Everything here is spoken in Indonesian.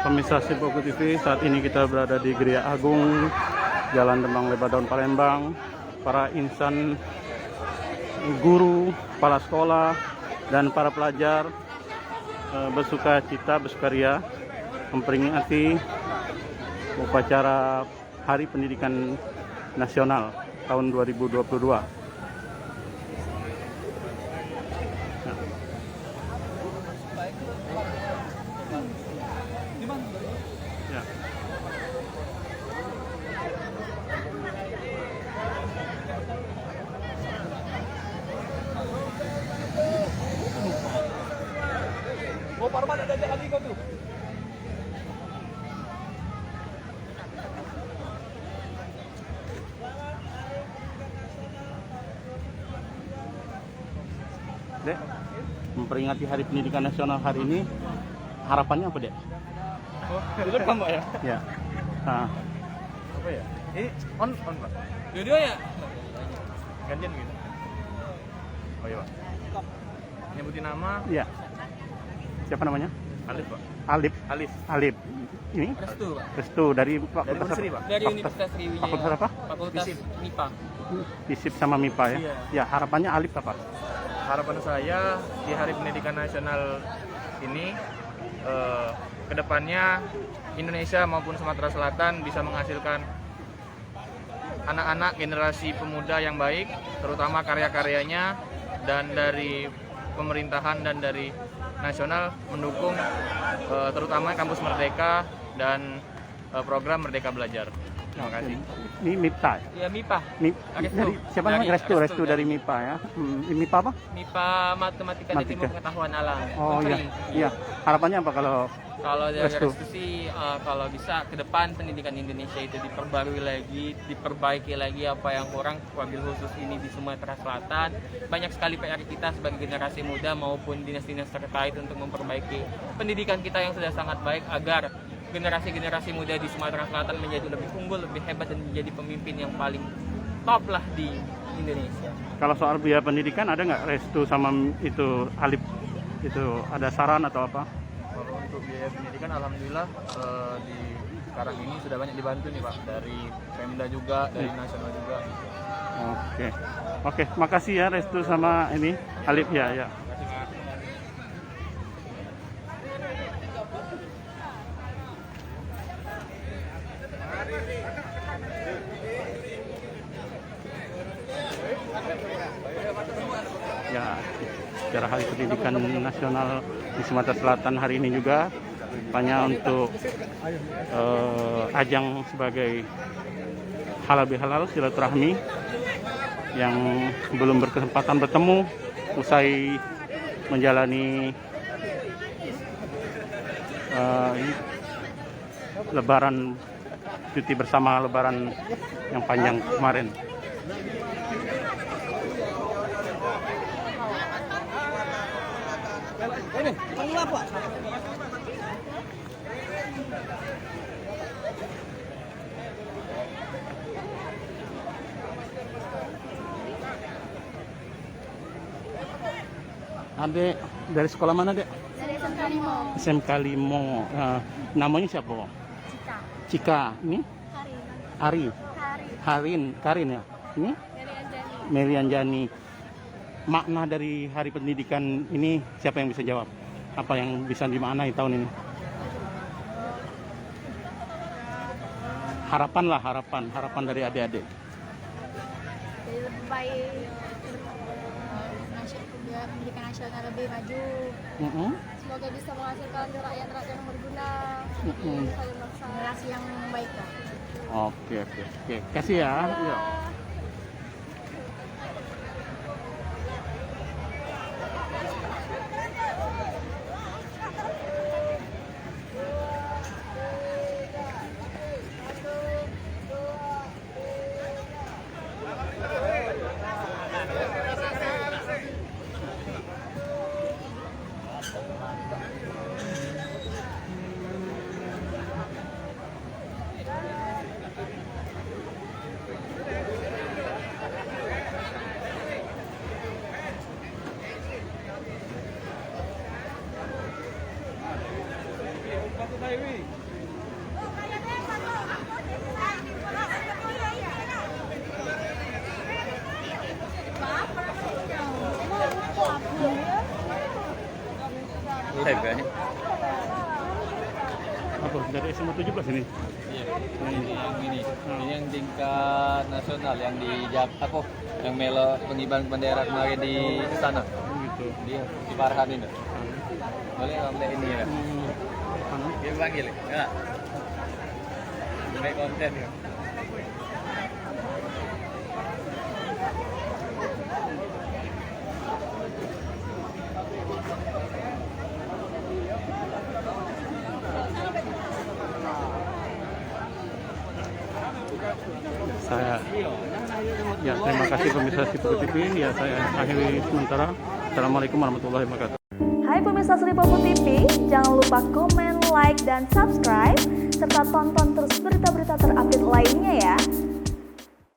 Pemirsa Sipoku TV, saat ini kita berada di Geria Agung, Jalan Demang Lebadaun, Palembang. Para insan, guru, kepala sekolah, dan para pelajar bersuka cita, bersukaria memperingati upacara Hari Pendidikan Nasional tahun 2022. Ya. Oh, Parman ada kali kau tuh. Dek, memperingati Hari Pendidikan Nasional hari ini, harapannya apa, Dek? Oh, di depan Pak ya? Ya. Nah, Apa ya? Ini on Pak. Dua-dua ya? Gantian gitu. Oh iya Pak. Nyebutin nama ya. Siapa namanya? Alif Pak. Alif. Alif. Alif. Ini? Restu, Pak. Restu dari Dari Fakultas Unsri Pak. Dari Universitas Sriwijaya. Fakultas apa? Fakultas Fisip. MIPA. Fisip sama MIPA ya. Iya. Ya, harapannya Alif apa? Harapan saya di Hari Pendidikan Nasional ini kedepannya Indonesia maupun Sumatera Selatan bisa menghasilkan anak-anak generasi pemuda yang baik, terutama karya-karyanya, dan dari pemerintahan dan dari nasional mendukung terutama kampus Merdeka dan program Merdeka Belajar. Terima kasih. Ini MIPA. Ya MIPA. Dari siapa namanya? Restu dari MIPA ya. MIPA apa? MIPA Matematika dan Ilmu Pengetahuan Alam. Oh iya. Unsri. Iya. Harapannya apa kalau Kalau dari Restu? Restu sih kalau bisa ke depan pendidikan Indonesia itu diperbarui lagi, diperbaiki lagi apa yang kurang, wabil khusus ini di Sumatera Selatan. Banyak sekali PR kita sebagai generasi muda maupun dinas-dinas terkait untuk memperbaiki pendidikan kita yang sudah sangat baik agar generasi-generasi muda di Sumatera Selatan menjadi lebih unggul, lebih hebat, dan menjadi pemimpin yang paling top lah di Indonesia. kalau soal biaya pendidikan ada nggak Restu sama itu Alif itu ada saran atau apa? Kalau untuk biaya pendidikan, alhamdulillah di sekarang ini sudah banyak dibantu nih Pak, dari Pemda juga, dari nasional juga. Oke, makasih ya Restu sama ini Alif ya. Terima kasih Pak. Ya, secara Hari Pendidikan Nasional di Sumatera Selatan hari ini juga hanya untuk ajang sebagai halal bihalal silaturahmi yang belum berkesempatan bertemu usai menjalani Lebaran, cuti bersama Lebaran yang panjang kemarin. Adek dari sekolah mana, Dek? Dari SMK Limo. SMK Limo. Namanya siapa? Cika. Cika. Ini Hari. Ari. Karin ya. Ini Merian Jani. Makna dari Hari Pendidikan ini siapa yang bisa jawab? Apa yang bisa dimaknai tahun ini? Harapan dari adik-adik. Jadi lebih baik. Pendidikan nasional lebih maju. Semoga bisa menghasilkan rakyat-rakyat yang berguna. Generasi yang baik lah. Oke. Kasih ya. Iya. dari SMA 17 ini. Iya. Ini yang ini. Ini yang tingkat nasional yang di yang melo pengibaran bendera kemarin di sana. Gitu. Dia di Farhan ini. Boleh ngambil ini ya. Dia panggil ya. Baik konten ya. Saya ya terima kasih pemirsa Sipoku TV. Ya saya akhiri sementara. Assalamualaikum warahmatullahi wabarakatuh. Hai pemirsa Sipoku TV, jangan lupa komen, like, dan subscribe serta tonton terus berita-berita terupdate lainnya ya.